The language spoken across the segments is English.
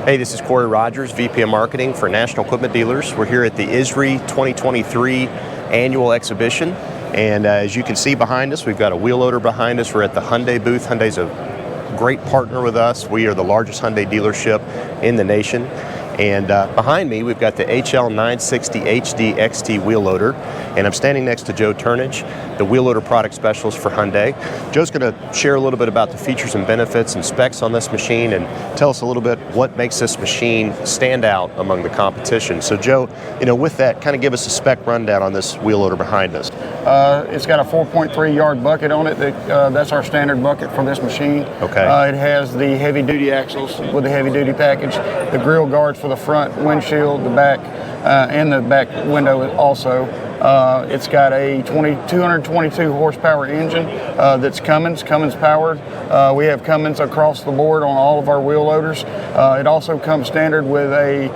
Hey, this is Corey Rogers, VP of Marketing for National Equipment Dealers. We're here at the ISRI 2023 annual exhibition, and as you can see behind us, we've got a wheel loader behind us. We're at the Hyundai booth. Hyundai's a great partner with us. We are the largest Hyundai dealership in the nation. And behind me, we've got the HL960AHDXT wheel loader, and I'm standing next to Joe Turnage, the wheel loader product specialist for Hyundai. Joe's going to share a little bit about the features and benefits and specs on this machine and tell us a little bit what makes this machine stand out among the competition. So Joe, with that, kind of give us a spec rundown on this wheel loader behind us. It's got a 4.3 yard bucket on it. That's our standard bucket for this machine. Okay. It has the heavy duty axles with the heavy duty package, the grill guards for the front windshield, the back, and the back window also. It's got a 222 horsepower engine that's Cummins powered. We have Cummins across the board on all of our wheel loaders. It also comes standard with a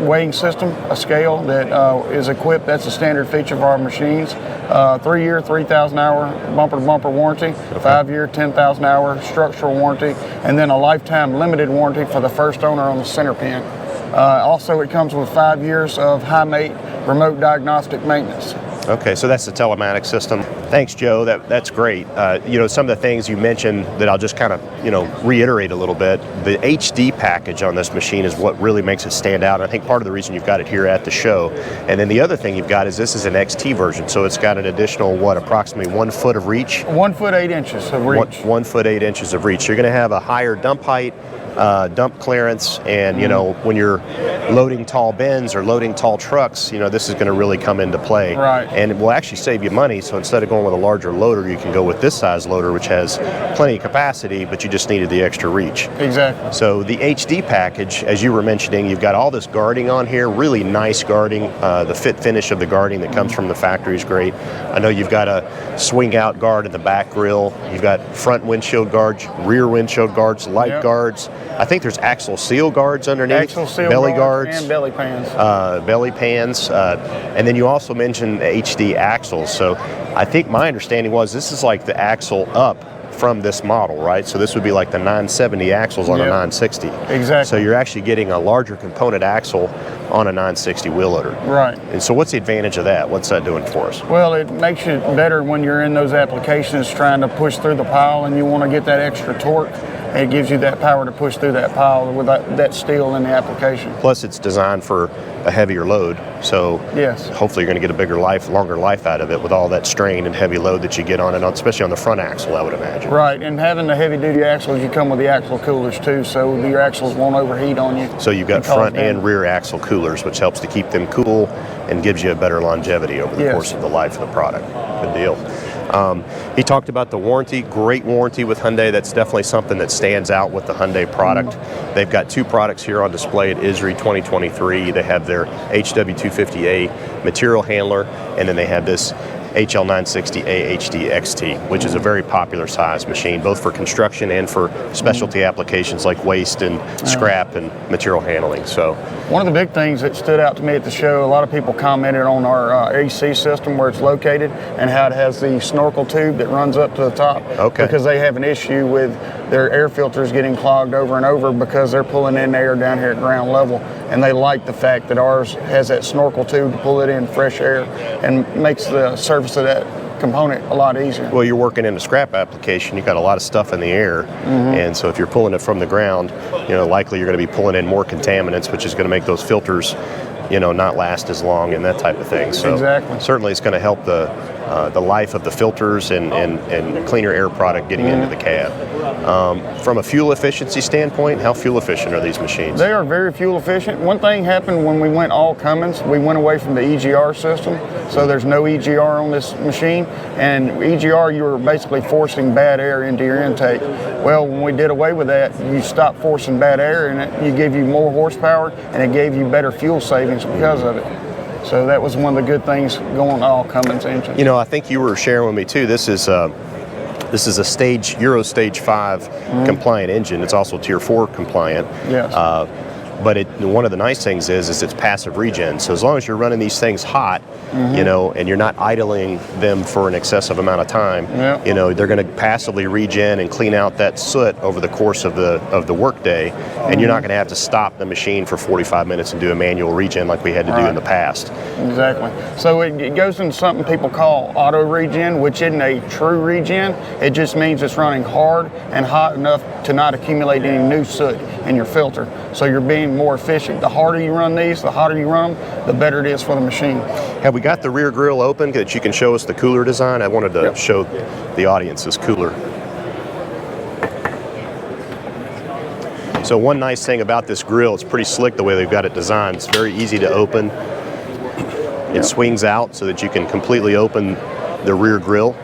weighing system, a scale that is equipped. That's a standard feature of our machines. 3-year, 3,000 hour bumper-to-bumper warranty, 5-year, 10,000 hour structural warranty, and then a lifetime limited warranty for the first owner on the center pin. Also, it comes with 5 years of high-mate remote diagnostic maintenance. Okay, so that's the telematics system. Thanks, Joe. That's great. Some of the things you mentioned that I'll just kind of, reiterate a little bit. The HD package on this machine is what really makes it stand out. I think part of the reason you've got it here at the show. And then the other thing you've got is this is an XT version, so it's got an additional, approximately 1 foot of reach? 1 foot 8 inches of reach. 1 foot 8 inches of reach. You're going to have a higher dump height, dump clearance, and when you're loading tall bins or loading tall trucks, this is going to really come into play. Right. And it will actually save you money. So instead of going with a larger loader, you can go with this size loader, which has plenty of capacity, but you just needed the extra reach. Exactly. So the HD package, as you were mentioning, you've got all this guarding on here, really nice guarding. The fit finish of the guarding that comes from the factory is great. I know you've got a swing out guard in the back grille. You've got front windshield guards, rear windshield guards, light guards. I think there's axle seal guards underneath. Axle seal belly guards. And belly pans. Belly pans. And then you also mentioned HD axles. So I think my understanding was this is like the axle up from this model, right? So this would be like the 970 axles on a 960. Exactly. So you're actually getting a larger component axle on a 960 wheel loader. Right. And so what's the advantage of that? What's that doing for us? Well, it makes you better when you're in those applications trying to push through the pile and you want to get that extra torque. It gives you that power to push through that pile with that steel in the application. Plus, it's designed for a heavier load, so yes, hopefully you're going to get a longer life out of it with all that strain and heavy load that you get on it, especially on the front axle, I would imagine. Right, and having the heavy-duty axles, you come with the axle coolers too, so your axles won't overheat on you. So you've got front and rear axle coolers, which helps to keep them cool and gives you a better longevity over the course of the life of the product. Good deal. He talked about the warranty, great warranty with Hyundai. That's definitely something that stands out with the Hyundai product. They've got 2 products here on display at ISRI 2023. They have their HW250A material handler, and then they have this HL960AHDXT, which is a very popular size machine, both for construction and for specialty applications like waste and scrap and material handling. So, one of the big things that stood out to me at the show, a lot of people commented on our AC system, where it's located, and how it has the snorkel tube that runs up to the top. Okay. Because they have an issue with their air filters getting clogged over and over because they're pulling in air down here at ground level, and they like the fact that ours has that snorkel tube to pull it in fresh air and makes the service of that component a lot easier. Well, you're working in a scrap application, you've got a lot of stuff in the air, and so if you're pulling it from the ground, likely you're going to be pulling in more contaminants, which is going to make those filters not last as long and that type of thing. So exactly. Certainly it's going to help the life of the filters and cleaner air product getting into the cab. From a fuel efficiency standpoint, how fuel efficient are these machines? They are very fuel efficient. One thing happened when we went all Cummins, we went away from the EGR system, so there's no EGR on this machine, and EGR, you were basically forcing bad air into your intake. Well, when we did away with that, you stopped forcing bad air in it, you gave you more horsepower, and it gave you better fuel savings because of it. So that was one of the good things going all Cummins engines. I think you were sharing with me too, this is a Euro Stage 5 compliant engine. It's also Tier 4 compliant. Yes. But one of the nice things is it's passive regen. So as long as you're running these things hot, you know, and you're not idling them for an excessive amount of time, you know, they're going to passively regen and clean out that soot over the course of the workday, and you're not going to have to stop the machine for 45 minutes and do a manual regen like we had to do in the past. Exactly. So it goes into something people call auto regen, which isn't a true regen. It just means it's running hard and hot enough to not accumulate any new soot in your filter. So you're being more efficient. The harder you run these, the hotter you run them, the better it is for the machine. Have we got the rear grille open that you can show us the cooler design? I wanted to show the audience this cooler. So one nice thing about this grille, it's pretty slick the way they've got it designed. It's very easy to open. It swings out so that you can completely open the rear grille.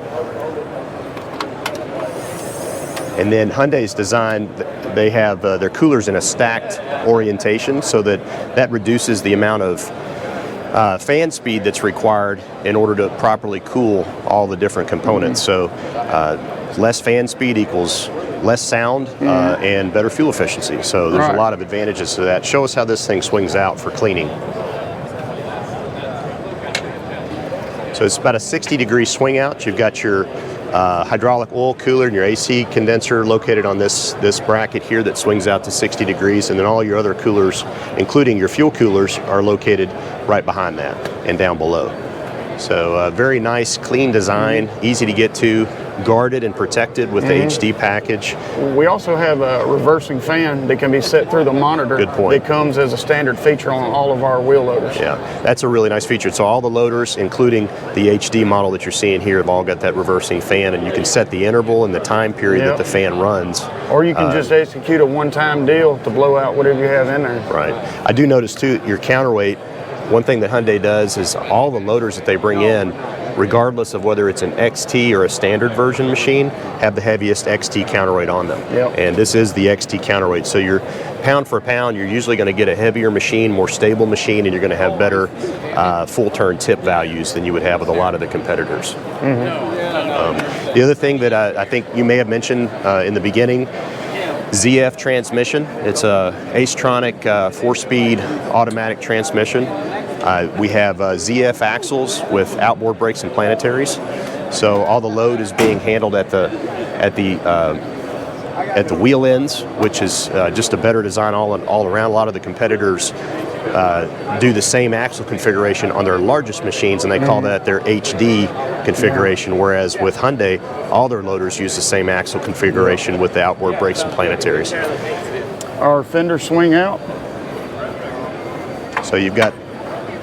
And then Hyundai's design, they have their coolers in a stacked orientation, so that reduces the amount of fan speed that's required in order to properly cool all the different components. So less fan speed equals less sound and better fuel efficiency. So there's a lot of advantages to that. Show us how this thing swings out for cleaning. So it's about a 60-degree swing out. You've got your hydraulic oil cooler and your AC condenser located on this bracket here that swings out to 60 degrees, and then all your other coolers, including your fuel coolers, are located right behind that and down below. So very nice, clean design, easy to get to, guarded and protected with the HD package. We also have a reversing fan that can be set through the monitor. Good point. That comes as a standard feature on all of our wheel loaders. Yeah, that's a really nice feature. So all the loaders, including the HD model that you're seeing here, have all got that reversing fan, and you can set the interval and the time period that the fan runs. Or you can just execute a one-time deal to blow out whatever you have in there. Right. I do notice too, your counterweight, one thing that Hyundai does is all the loaders that they bring in, regardless of whether it's an XT or a standard version machine, have the heaviest XT counterweight on them. And this is the XT counterweight. So you're pound for pound, you're usually going to get a heavier machine, more stable machine, and you're going to have better full turn tip values than you would have with a lot of the competitors. The other thing that I think you may have mentioned in the beginning, ZF transmission. It's a Acetronic 4-speed automatic transmission. We have ZF axles with outboard brakes and planetaries. So all the load is being handled at the wheel ends, which is just a better design all around. A lot of the competitors do the same axle configuration on their largest machines, and they call that their HD configuration, whereas with Hyundai, all their loaders use the same axle configuration with the outboard brakes and planetaries. Our fenders swing out. So you've got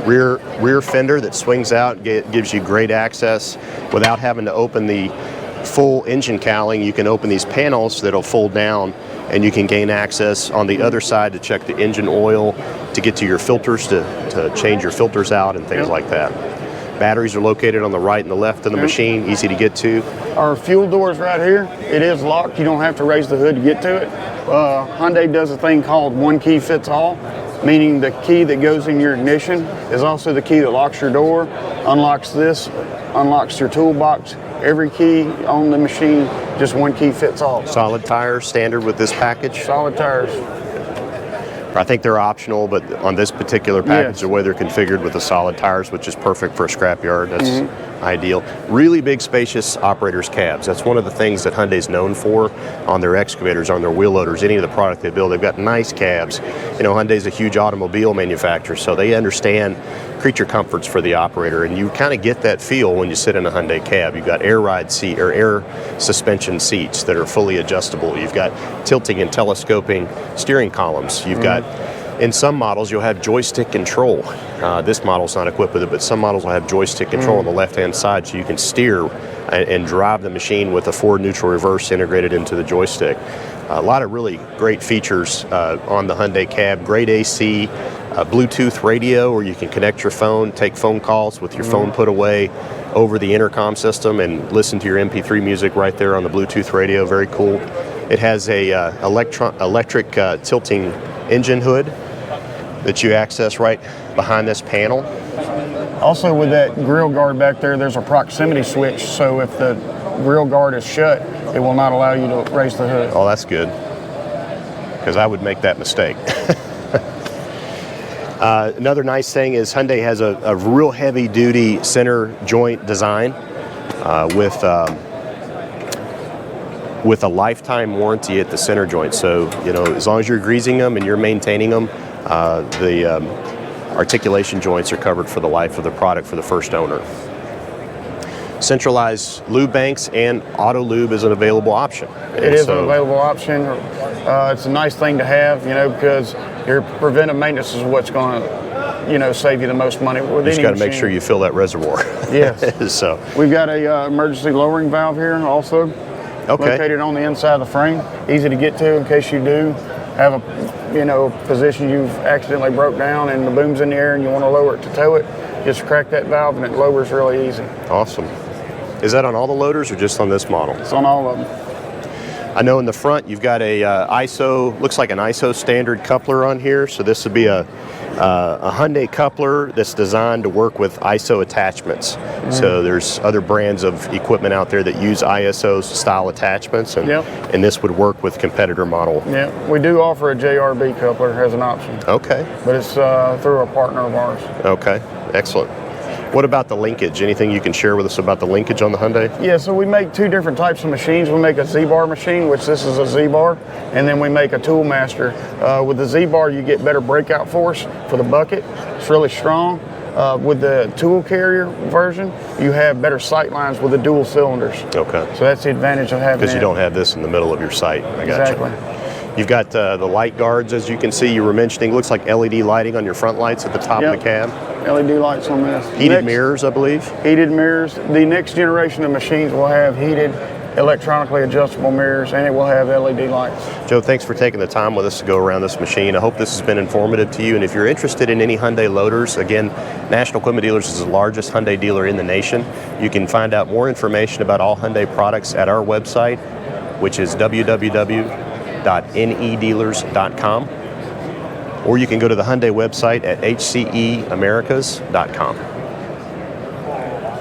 rear fender that swings out, gives you great access without having to open the full engine cowling. You can open these panels that'll fold down, and you can gain access on the other side to check the engine oil, to get to your filters, to change your filters out and things like that. Batteries are located on the right and the left of the machine, easy to get to. Our fuel doors right here, it is locked. You don't have to raise the hood to get to it. Hyundai does a thing called one key fits all, meaning the key that goes in your ignition is also the key that locks your door, unlocks this, unlocks your toolbox. Every key on the machine, just one key fits all. Solid tires, standard with this package? Solid tires. I think they're optional, but on this particular package, the way they're configured with the solid tires, which is perfect for a scrapyard, that's ideal. Really big, spacious operators' cabs. That's one of the things that Hyundai's known for on their excavators, on their wheel loaders, any of the product they build. They've got nice cabs. You know, Hyundai's a huge automobile manufacturer, so they understand creature comforts for the operator, and you kind of get that feel when you sit in a Hyundai cab. You've got air ride seat or air suspension seats that are fully adjustable. You've got tilting and telescoping steering columns. You've got, in some models, you'll have joystick control. This model's not equipped with it, but some models will have joystick control on the left-hand side, so you can steer and drive the machine with a forward neutral reverse integrated into the joystick. A lot of really great features on the Hyundai cab. Great AC, Bluetooth radio where you can connect your phone, take phone calls with your phone put away over the intercom system and listen to your MP3 music right there on the Bluetooth radio. Very cool. It has a electric tilting engine hood that you access right behind this panel. Also with that grill guard back there, there's a proximity switch, so if the grill guard is shut, it will not allow you to raise the hood. Oh, that's good, because I would make that mistake. Another nice thing is Hyundai has a real heavy-duty center joint design with a lifetime warranty at the center joint. So, you know, as long as you're greasing them and you're maintaining them, the articulation joints are covered for the life of the product for the first owner. Centralized lube banks and auto lube is an available option. It is an available option. It's a nice thing to have, you know, because your preventive maintenance is what's going to, you know, save you the most money with any You just got to make machine. sure you fill that reservoir. Yes. So we've got a emergency lowering valve here also. Okay. Located on the inside of the frame, easy to get to in case you do have a, you know, position you've accidentally broke down and the boom's in the air and you want to lower it to tow it. Just crack that valve and it lowers really easy. Awesome. Is that on all the loaders or just on this model? It's on all of them. I know in the front you've got a ISO, looks like an ISO standard coupler on here. So this would be a Hyundai coupler that's designed to work with ISO attachments. So there's other brands of equipment out there that use ISO style attachments, and and this would work with competitor model. Yeah, we do offer a JRB coupler as an option. Okay. But it's through a partner of ours. Okay, excellent. What about the linkage? Anything you can share with us about the linkage on the Hyundai? Yeah, so we make two different types of machines. We make a Z-bar machine, which this is a Z-bar, and then we make a Tool Master. With the Z-bar, you get better breakout force for the bucket. It's really strong. With the tool carrier version, you have better sight lines with the dual cylinders. Okay. So that's the advantage of having Because you don't have this in the middle of your sight. I got Exactly. you. You've got the light guards, as you can see. You were mentioning, looks like LED lighting on your front lights at the top of the cab. LED lights on this. Heated mirrors, I believe. Heated mirrors. The next generation of machines will have heated, electronically adjustable mirrors, and it will have LED lights. Joe, thanks for taking the time with us to go around this machine. I hope this has been informative to you. And if you're interested in any Hyundai loaders, again, National Equipment Dealers is the largest Hyundai dealer in the nation. You can find out more information about all Hyundai products at our website, which is www.nedealers.com. Or you can go to the Hyundai website at hceamericas.com.